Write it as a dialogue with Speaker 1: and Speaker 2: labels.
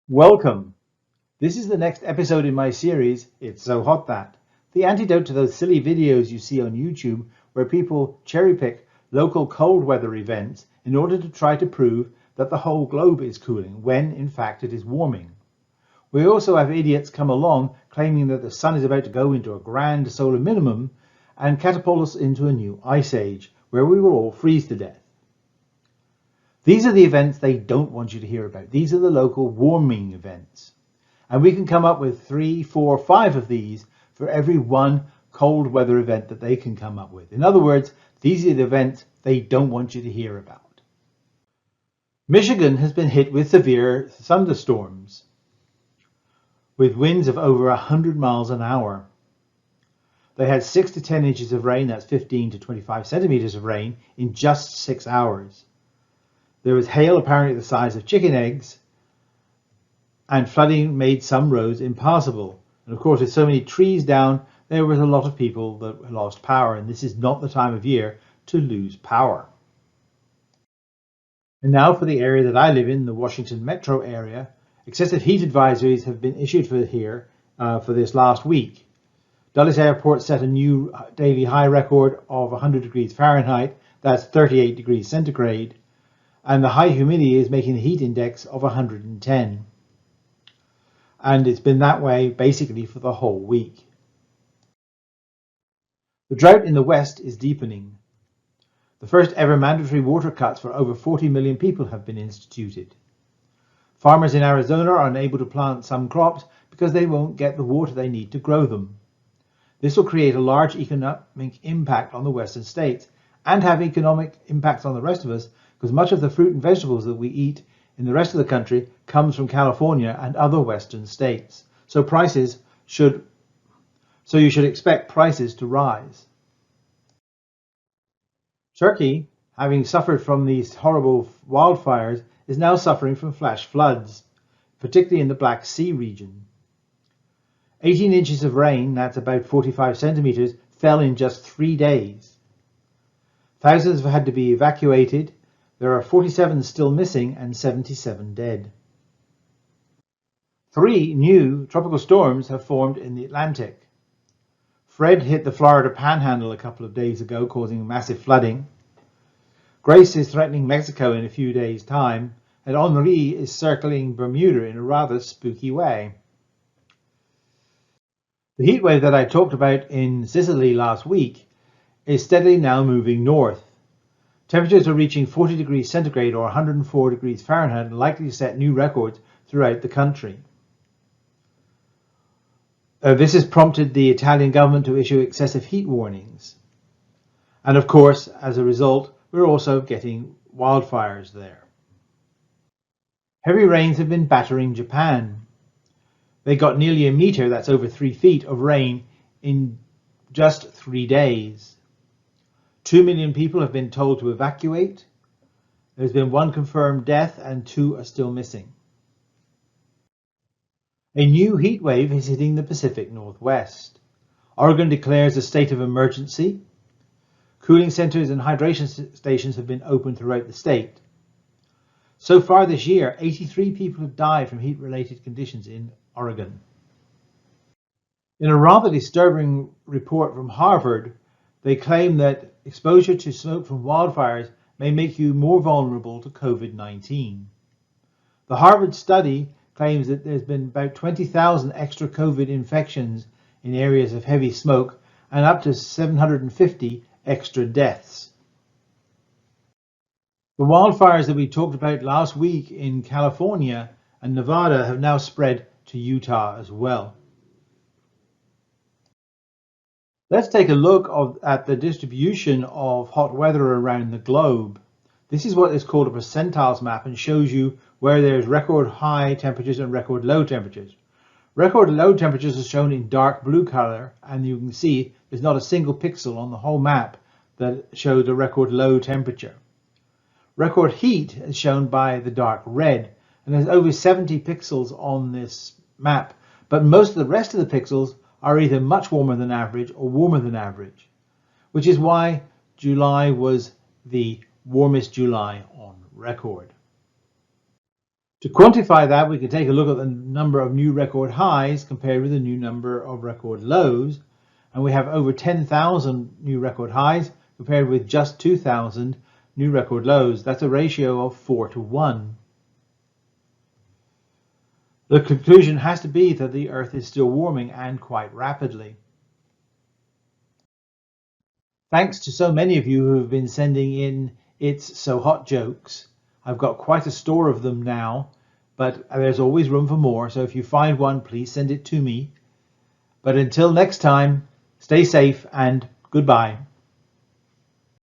Speaker 1: Welcome. This is the next episode in my series, It's So Hot That, the antidote to those silly videos you see on YouTube where people cherry pick local cold weather events in order to try to prove that the whole globe is cooling when in fact it is warming. We also have idiots come along claiming that the sun is about to go into a grand solar minimum and catapult us into a new ice age where we will all freeze to death. These are the events they don't want you to hear about. These are the local warming events. And we can come up with 3, 4, 5 of these for every one cold weather event that they can come up with. In other words, these are the events they don't want you to hear about. Michigan has been hit with severe thunderstorms with winds of over 100 miles an hour. They had 6 to 10 inches of rain, that's 15 to 25 centimeters of rain, in just 6 hours. There was hail apparently the size of chicken eggs, and flooding made some roads impassable. And of course, with so many trees down, there was a lot of people that lost power, and this is not the time of year to lose power. And now for the area that I live in, the Washington metro area, excessive heat advisories have been issued for this last week. Dulles Airport set a new daily high record of 100 degrees Fahrenheit, that's 38 degrees centigrade, and the high humidity is making the heat index of 110. And it's been that way basically for the whole week. The drought in the West is deepening. The first ever mandatory water cuts for over 40 million people have been instituted. Farmers in Arizona are unable to plant some crops because they won't get the water they need to grow them. This will create a large economic impact on the Western states and have economic impacts on the rest of us, because much of the fruit and vegetables that we eat in the rest of the country comes from California and other Western states. So you should expect prices to rise. Turkey, having suffered from these horrible wildfires, is now suffering from flash floods, particularly in the Black Sea region. 18 inches of rain, that's about 45 centimeters, fell in just 3 days. Thousands have had to be evacuated. There are 47 still missing and 77 dead. 3 new tropical storms have formed in the Atlantic. Fred hit the Florida Panhandle a couple of days ago, causing massive flooding. Grace is threatening Mexico in a few days' time, and Henri is circling Bermuda in a rather spooky way. The heat wave that I talked about in Sicily last week is steadily now moving north. Temperatures are reaching 40 degrees centigrade or 104 degrees Fahrenheit and likely to set new records throughout the country. This has prompted the Italian government to issue excessive heat warnings. And of course, as a result, we're also getting wildfires there. Heavy rains have been battering Japan. They got nearly a meter, that's over 3 feet, of rain in just 3 days. 2 million people have been told to evacuate. There's been 1 confirmed death and 2 are still missing. A new heat wave is hitting the Pacific Northwest. Oregon declares a state of emergency. Cooling centers and hydration stations have been opened throughout the state. So far this year, 83 people have died from heat-related conditions in Oregon. In a rather disturbing report from Harvard, they claim that exposure to smoke from wildfires may make you more vulnerable to COVID-19. The Harvard study claims that there's been about 20,000 extra COVID infections in areas of heavy smoke and up to 750 extra deaths. The wildfires that we talked about last week in California and Nevada have now spread to Utah as well. Let's take a look at the distribution of hot weather around the globe. This is what is called a percentiles map and shows you where there's record high temperatures and record low temperatures. Record low temperatures are shown in dark blue color, and you can see there's not a single pixel on the whole map that shows a record low temperature. Record heat is shown by the dark red, and there's over 70 pixels on this map, but most of the rest of the pixels are either much warmer than average or warmer than average, which is why July was the warmest July on record. To quantify that, we can take a look at the number of new record highs compared with the new number of record lows. And we have over 10,000 new record highs compared with just 2,000 new record lows. That's a ratio of 4 to 1. The conclusion has to be that the Earth is still warming, and quite rapidly. Thanks to so many of you who have been sending in "It's so hot" jokes. I've got quite a store of them now, but there's always room for more, so if you find one, please send it to me. But until next time, stay safe and goodbye.